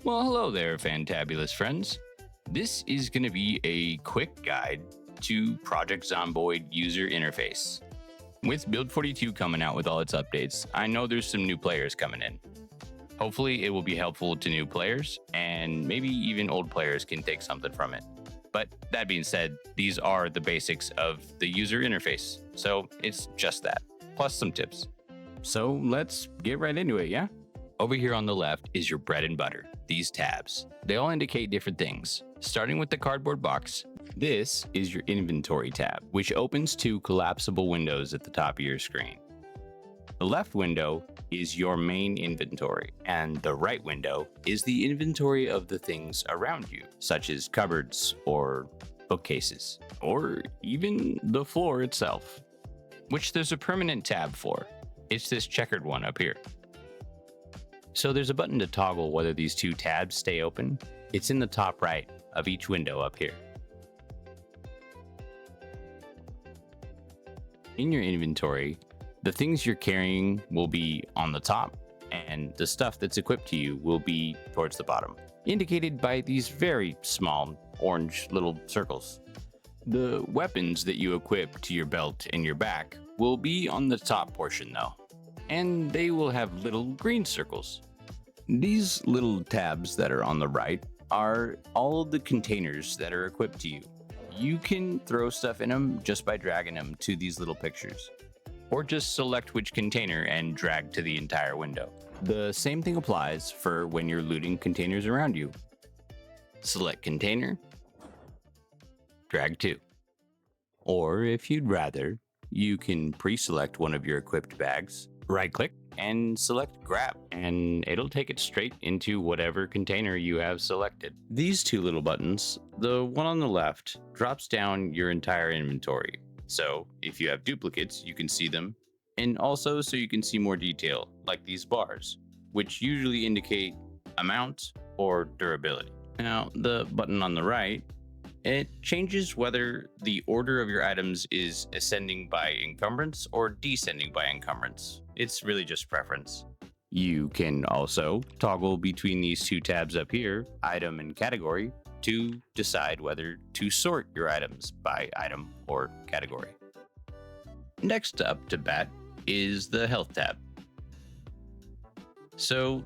Well, hello there, fantabulous friends. This is going to be a quick guide to Project Zomboid user interface. With Build 42 coming out with all its updates, I know there's some new players coming in. Hopefully it will be helpful to new players, and maybe even old players can take something from it. But that being said, these are the basics of the user interface, so it's just that, plus some tips. So let's get right into it, yeah? Over here on the left is your bread and butter, these tabs. They all indicate different things. Starting with the cardboard box, this is your inventory tab, which opens two collapsible windows at the top of your screen. The left window is your main inventory, and the right window is the inventory of the things around you, such as cupboards or bookcases, or even the floor itself, which there's a permanent tab for. It's this checkered one up here. So there's a button to toggle whether these two tabs stay open. It's in the top right of each window up here. In your inventory, the things you're carrying will be on the top, and the stuff that's equipped to you will be towards the bottom, indicated by these very small orange little circles. The weapons that you equip to your belt and your back will be on the top portion though, and they will have little green circles. These little tabs that are on the right are all of the containers that are equipped to you. You can throw stuff in them just by dragging them to these little pictures, or just select which container and drag to the entire window. The same thing applies for when you're looting containers around you. Select container, drag to. Or if you'd rather, you can pre-select one of your equipped bags, right-click, and select grab, and it'll take it straight into whatever container you have selected. These two little buttons, the one on the left, drops down your entire inventory. So if you have duplicates, you can see them, and also so you can see more detail, like these bars, which usually indicate amount or durability. Now, the button on the right, it changes whether the order of your items is ascending by encumbrance or descending by encumbrance. It's really just preference. You can also toggle between these two tabs up here, item and category, to decide whether to sort your items by item or category. Next up to bat is the health tab. So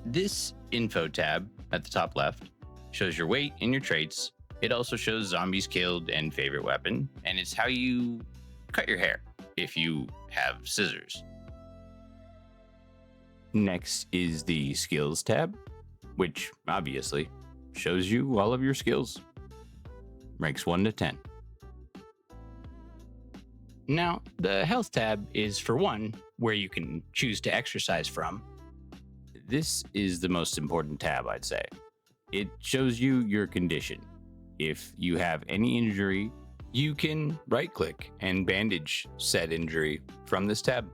this info tab at the top left shows your weight and your traits. It also shows zombies killed and favorite weapon, and it's how you cut your hair if you have scissors. Next is the skills tab, which obviously shows you all of your skills. Ranks 1 to 10. Now, the health tab is for one, where you can choose to exercise from. This is the most important tab, I'd say. It shows you your condition. If you have any injury, you can right-click and bandage said injury from this tab.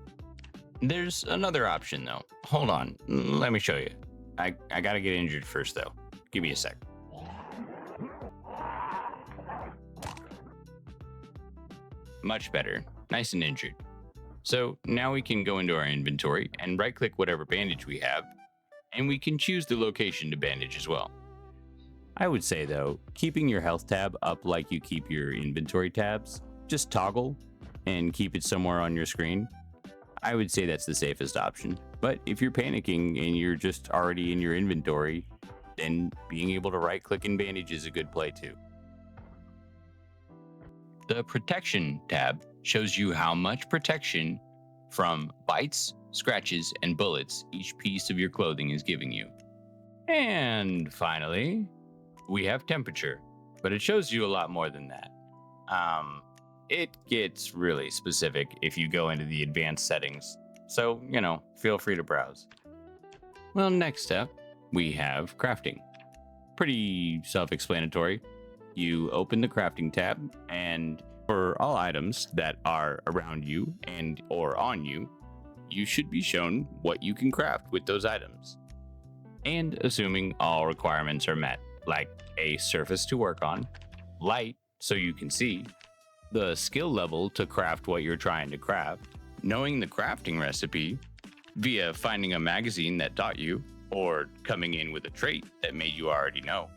There's another option though. Hold on, let me show you. I gotta get injured first though. Give me a sec. Much better, nice and injured. So now we can go into our inventory and right-click whatever bandage we have, and we can choose the location to bandage as well. I would say though, keeping your health tab up like you keep your inventory tabs, just toggle and keep it somewhere on your screen. I would say that's the safest option. But if you're panicking and you're just already in your inventory, then being able to right click and bandage is a good play too. The protection tab shows you how much protection from bites, scratches, and bullets each piece of your clothing is giving you. And finally, we have temperature, but it shows you a lot more than that. It gets really specific if you go into the advanced settings, so, feel free to browse. Well, next up, we have crafting. Pretty self-explanatory. You open the crafting tab, and for all items that are around you and or on you, you should be shown what you can craft with those items. And assuming all requirements are met, like a surface to work on, light so you can see, the skill level to craft what you're trying to craft, knowing the crafting recipe via finding a magazine that taught you, or coming in with a trait that made you already know,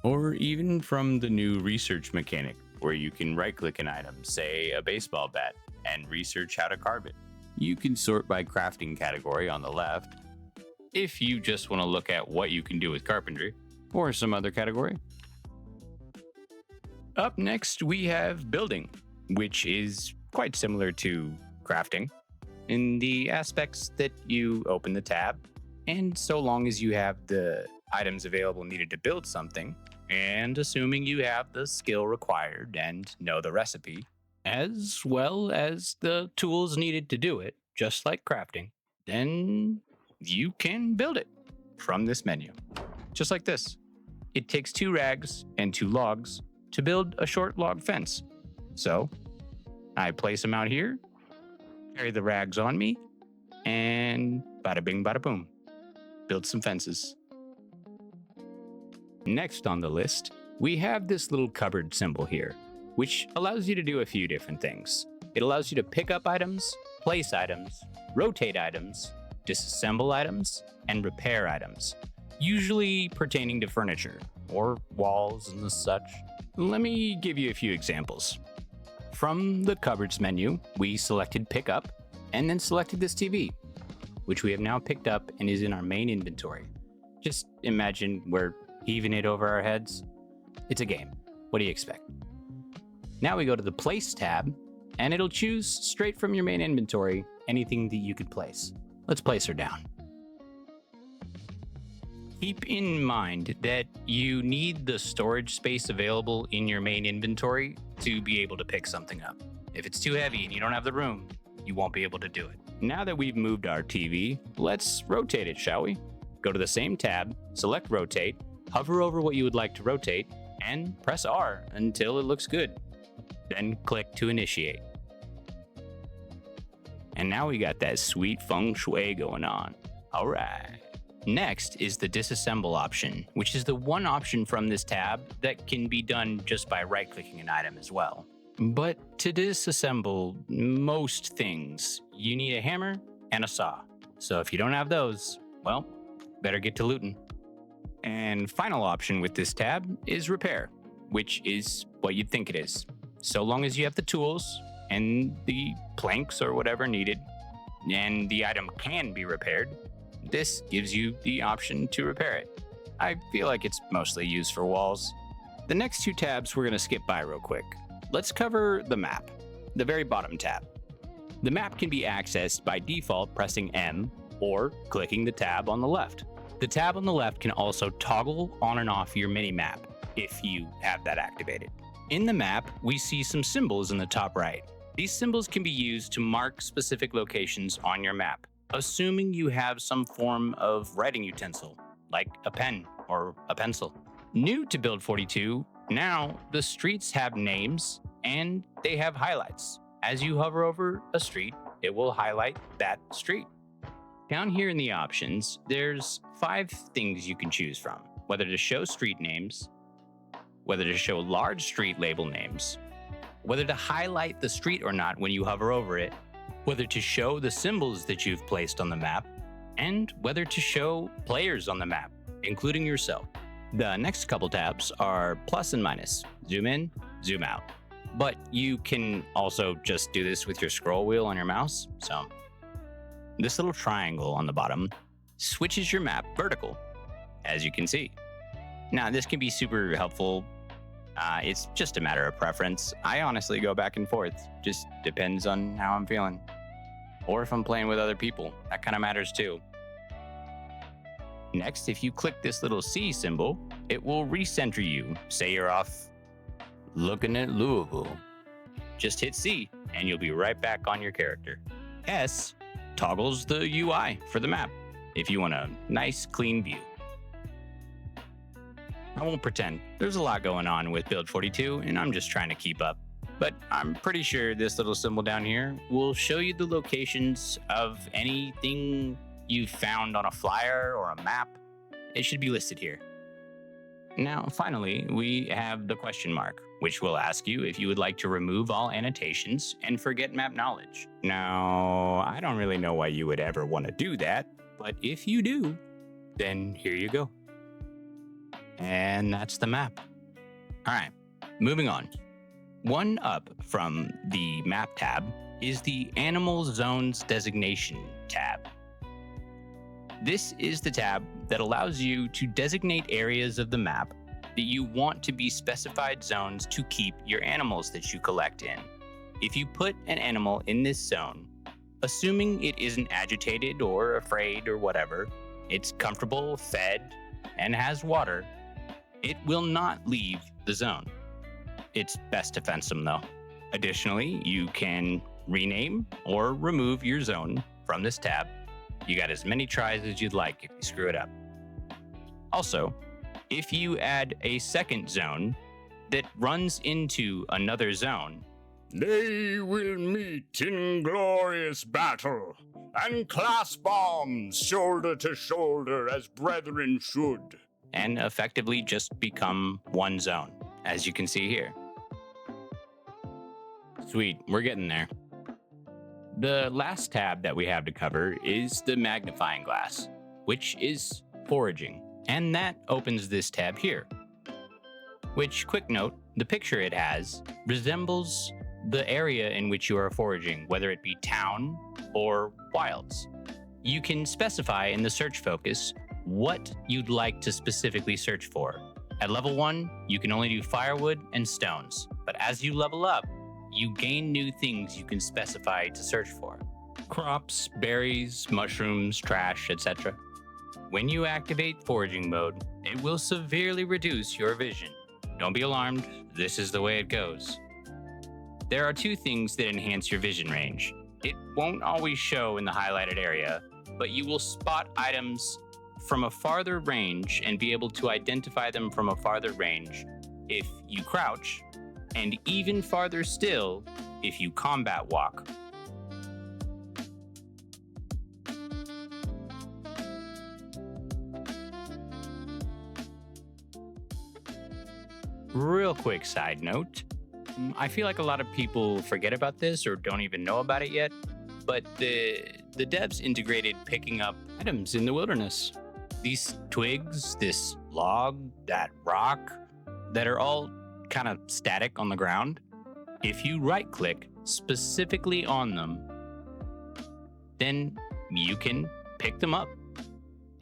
or even from the new research mechanic where you can right-click an item, say a baseball bat, and research how to carve it. You can sort by crafting category on the left, if you just want to look at what you can do with carpentry, or some other category. Up next, we have building, which is quite similar to crafting in the aspects that you open the tab, and so long as you have the items available needed to build something, and assuming you have the skill required and know the recipe, as well as the tools needed to do it, just like crafting, then you can build it from this menu. Just like this. It takes 2 rags and 2 logs to build a short log fence. So I place them out here, carry the rags on me, and bada bing, bada boom. Build some fences. Next on the list, we have this little cupboard symbol here, which allows you to do a few different things. It allows you to pick up items, place items, rotate items, disassemble items, and repair items, usually pertaining to furniture or walls and such. Let me give you a few examples. From the cupboards menu, we selected pick up and then selected this TV, which we have now picked up and is in our main inventory. Just imagine we're heaving it over our heads. It's a game. What do you expect? Now we go to the place tab and it'll choose straight from your main inventory anything that you could place. Let's place her down. Keep in mind that you need the storage space available in your main inventory to be able to pick something up. If it's too heavy and you don't have the room, you won't be able to do it. Now that we've moved our TV, let's rotate it, shall we? Go to the same tab, select rotate, hover over what you would like to rotate, and press R until it looks good. Then click to initiate. And now we got that sweet feng shui going on. All right. Next is the disassemble option, which is the one option from this tab that can be done just by right-clicking an item as well. But to disassemble most things, you need a hammer and a saw. So if you don't have those, well, better get to looting. And final option with this tab is repair, which is what you'd think it is. So long as you have the tools and the planks or whatever needed, and the item can be repaired, this gives you the option to repair it. I feel like it's mostly used for walls. The next 2 tabs we're going to skip by real quick. Let's cover the map, the very bottom tab. The map can be accessed by default pressing M or clicking the tab on the left. The tab on the left can also toggle on and off your mini-map if you have that activated. In the map, we see some symbols in the top right. These symbols can be used to mark specific locations on your map, assuming you have some form of writing utensil, like a pen or a pencil. New to Build 42, now the streets have names and they have highlights. As you hover over a street, it will highlight that street. Down here in the options, there's 5 things you can choose from: whether to show street names, whether to show large street label names, whether to highlight the street or not when you hover over it, whether to show the symbols that you've placed on the map, and whether to show players on the map, including yourself. The next couple tabs are plus and minus, zoom in, zoom out. But you can also just do this with your scroll wheel on your mouse, so. This little triangle on the bottom switches your map vertical, as you can see. Now, this can be super helpful. It's just a matter of preference. I honestly go back and forth. Just depends on how I'm feeling. Or if I'm playing with other people. That kind of matters too. Next, if you click this little C symbol, it will recenter you. Say you're off looking at Louisville. Just hit C and you'll be right back on your character. S toggles the UI for the map if you want a nice, clean view. I won't pretend. There's a lot going on with Build 42, and I'm just trying to keep up. But I'm pretty sure this little symbol down here will show you the locations of anything you found on a flyer or a map. It should be listed here. Now, finally, we have the question mark, which will ask you if you would like to remove all annotations and forget map knowledge. Now, I don't really know why you would ever want to do that, but if you do, then here you go. And that's the map. All right, moving on. One up from the map tab is the Animal Zones Designation tab. This is the tab that allows you to designate areas of the map that you want to be specified zones to keep your animals that you collect in. If you put an animal in this zone, assuming it isn't agitated or afraid or whatever, it's comfortable, fed, and has water, it will not leave the zone. It's best to fence them though. Additionally, you can rename or remove your zone from this tab. You got as many tries as you'd like if you screw it up. Also, if you add a second zone that runs into another zone, they will meet in glorious battle and clasp arms shoulder to shoulder as brethren should, and effectively just become one zone, as you can see here. Sweet, we're getting there. The last tab that we have to cover is the magnifying glass, which is foraging, and that opens this tab here. Which, quick note, the picture it has resembles the area in which you are foraging, whether it be town or wilds. You can specify in the search focus what you'd like to specifically search for. At level 1, you can only do firewood and stones, but as you level up, you gain new things you can specify to search for. Crops, berries, mushrooms, trash, etc. When you activate foraging mode, it will severely reduce your vision. Don't be alarmed, this is the way it goes. There are two things that enhance your vision range. It won't always show in the highlighted area, but you will spot items from a farther range and be able to identify them from a farther range if you crouch, and even farther still if you combat walk. Real quick side note, I feel like a lot of people forget about this or don't even know about it yet, but the devs integrated picking up items in the wilderness. These twigs, this log, that rock, that are all kind of static on the ground. If you right click specifically on them, then you can pick them up.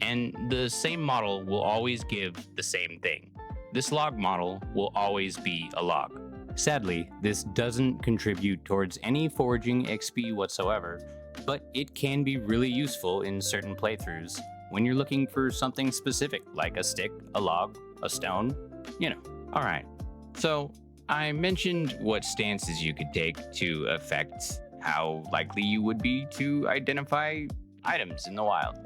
And the same model will always give the same thing. This log model will always be a log. Sadly, this doesn't contribute towards any foraging XP whatsoever, but it can be really useful in certain playthroughs when you're looking for something specific, like a stick, a log, a stone, you know. All right, so I mentioned what stances you could take to affect how likely you would be to identify items in the wild.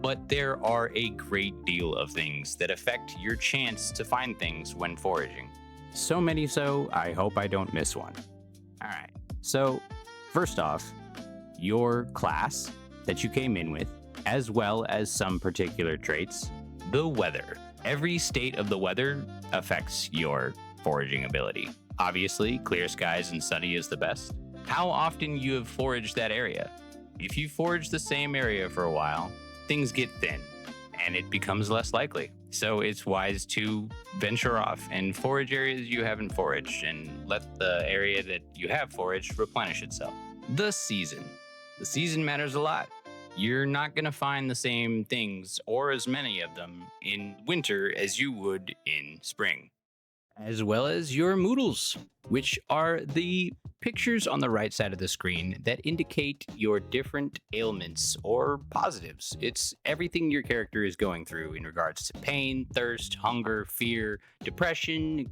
But there are a great deal of things that affect your chance to find things when foraging. So many so, I hope I don't miss one. All right, so first off, your class that you came in with, as well as some particular traits. The weather. Every state of the weather affects your foraging ability. Obviously, clear skies and sunny is the best. How often you have foraged that area. If you forage the same area for a while, things get thin and it becomes less likely. So it's wise to venture off and forage areas you haven't foraged and let the area that you have foraged replenish itself. The season. The season matters a lot. You're not going to find the same things or as many of them in winter as you would in spring. As well as your moodles, which are the pictures on the right side of the screen that indicate your different ailments or positives. It's everything your character is going through in regards to pain, thirst, hunger, fear, depression.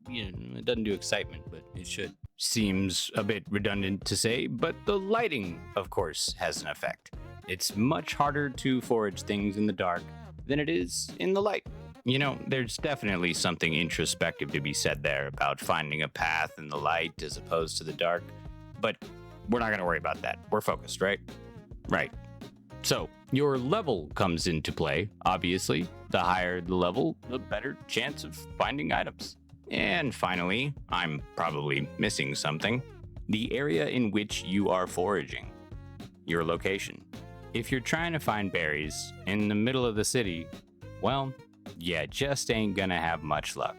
It doesn't do excitement, but it should. Seems a bit redundant to say, but the lighting, of course, has an effect. It's much harder to forage things in the dark than it is in the light. You know, there's definitely something introspective to be said there about finding a path in the light as opposed to the dark, but we're not going to worry about that. We're focused, right? Right. So, your level comes into play, obviously. The higher the level, the better chance of finding items. And finally, I'm probably missing something, the area in which you are foraging, your location. If you're trying to find berries in the middle of the city, well, you just ain't gonna have much luck.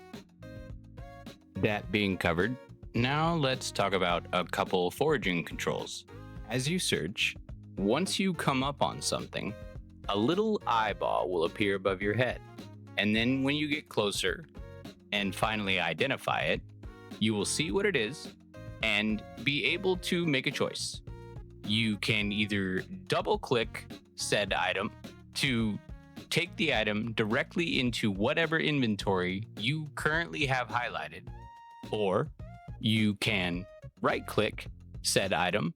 That being covered, now let's talk about a couple foraging controls. As you search, once you come up on something, a little eyeball will appear above your head. And then when you get closer and finally identify it, you will see what it is and be able to make a choice. You can either double click said item to take the item directly into whatever inventory you currently have highlighted, or you can right click said item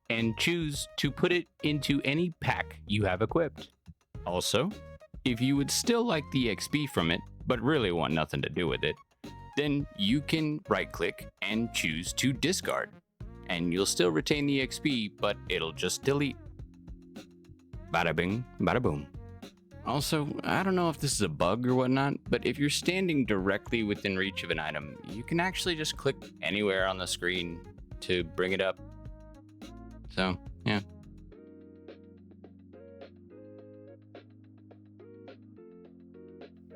and choose to put it into any pack you have equipped. Also, if you would still like the XP from it, but really want nothing to do with it, then you can right click and choose to discard. And you'll still retain the XP, but it'll just delete. Bada bing, bada boom. Also, I don't know if this is a bug or whatnot, but if you're standing directly within reach of an item, you can actually just click anywhere on the screen to bring it up. So, yeah.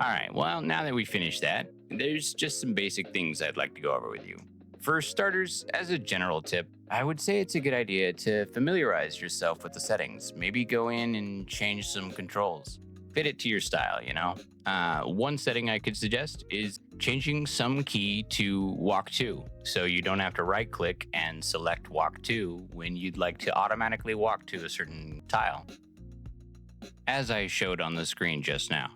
Alright, well, now that we finished that, there's just some basic things I'd like to go over with you. For starters, as a general tip, I would say it's a good idea to familiarize yourself with the settings. Maybe go in and change some controls. Fit it to your style, you know? One setting I could suggest is changing some key to walk to, so you don't have to right click and select walk to when you'd like to automatically walk to a certain tile, as I showed on the screen just now.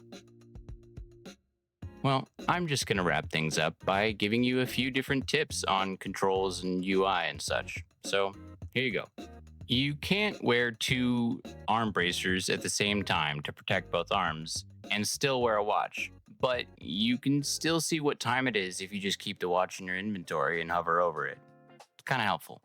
Well, I'm just going to wrap things up by giving you a few different tips on controls and UI and such. So, here you go. You can't wear two arm bracers at the same time to protect both arms and still wear a watch, but you can still see what time it is if you just keep the watch in your inventory and hover over it. It's kind of helpful.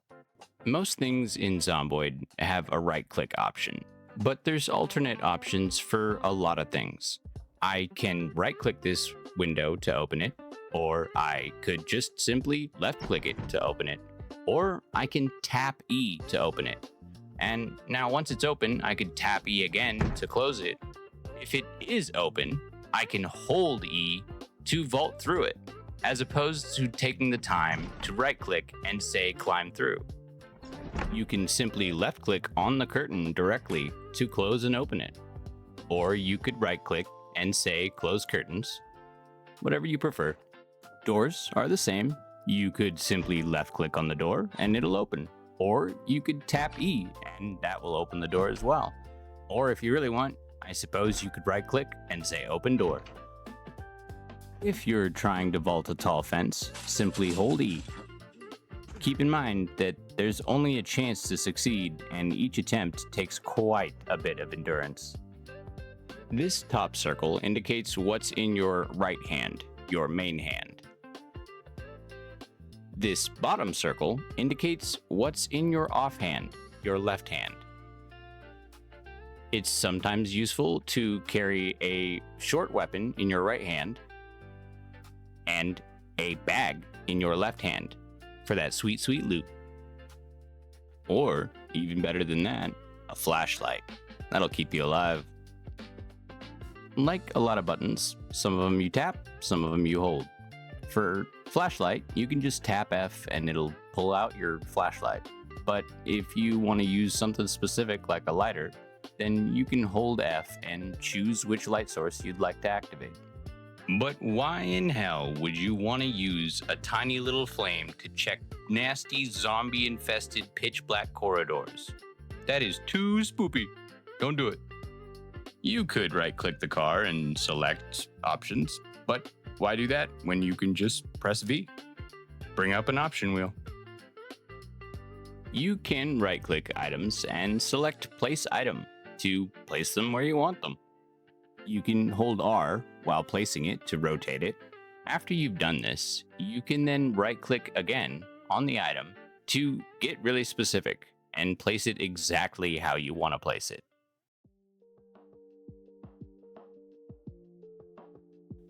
Most things in Zomboid have a right-click option, but there's alternate options for a lot of things. I can right-click this window to open it, or I could just simply left-click it to open it, or I can tap E to open it. And now once it's open, I could tap E again to close it. If it is open, I can hold E to vault through it, as opposed to taking the time to right-click and say climb through. You can simply left-click on the curtain directly to close and open it, or you could right-click and say close curtains, whatever you prefer. Doors are the same. You could simply left click on the door and it'll open, or you could tap E and that will open the door as well. Or if you really want, I suppose you could right click and say open door. If you're trying to vault a tall fence, simply hold E. Keep in mind that there's only a chance to succeed and each attempt takes quite a bit of endurance. This top circle indicates what's in your right hand, your main hand. This bottom circle indicates what's in your offhand, your left hand. It's sometimes useful to carry a short weapon in your right hand and a bag in your left hand for that sweet, sweet loot. Or, even better than that, a flashlight. That'll keep you alive. Like a lot of buttons, some of them you tap, some of them you hold. For flashlight, you can just tap F and it'll pull out your flashlight. But if you want to use something specific like a lighter, then you can hold F and choose which light source you'd like to activate. But why in hell would you want to use a tiny little flame to check nasty zombie-infested pitch black corridors? That is too spoopy. Don't do it. You could right-click the car and select options, but why do that when you can just press V? Bring up an option wheel. You can right-click items and select Place Item to place them where you want them. You can hold R while placing it to rotate it. After you've done this, you can then right-click again on the item to get really specific and place it exactly how you want to place it.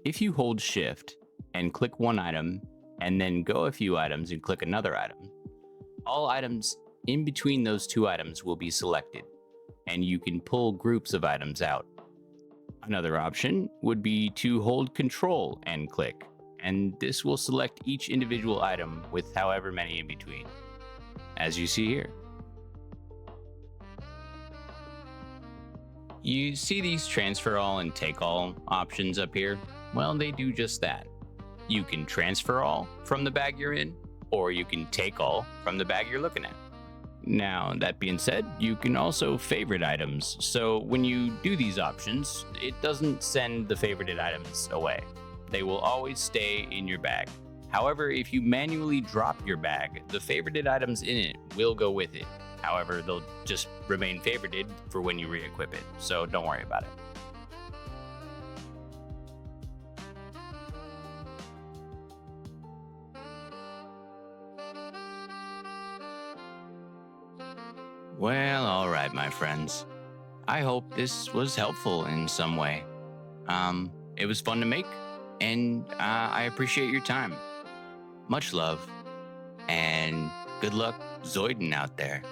If you hold Shift and click one item and then go a few items and click another item, all items in between those two items will be selected. and you can pull groups of items out. Another option would be to hold Control and click, and this will select each individual item with however many in between, as you see here. You see these transfer all and take all options up here? Well, they do just that. You can transfer all from the bag you're in, or you can take all from the bag you're looking at. Now, that being said, you can also favorite items, so when you do these options, it doesn't send the favorited items away. They will always stay in your bag. However, if you manually drop your bag, the favorited items in it will go with it. However, they'll just remain favorited for when you re-equip it, so don't worry about it. Well, alright, my friends. I hope this was helpful in some way. It was fun to make, and I appreciate your time. Much love, and good luck Zoiding out there.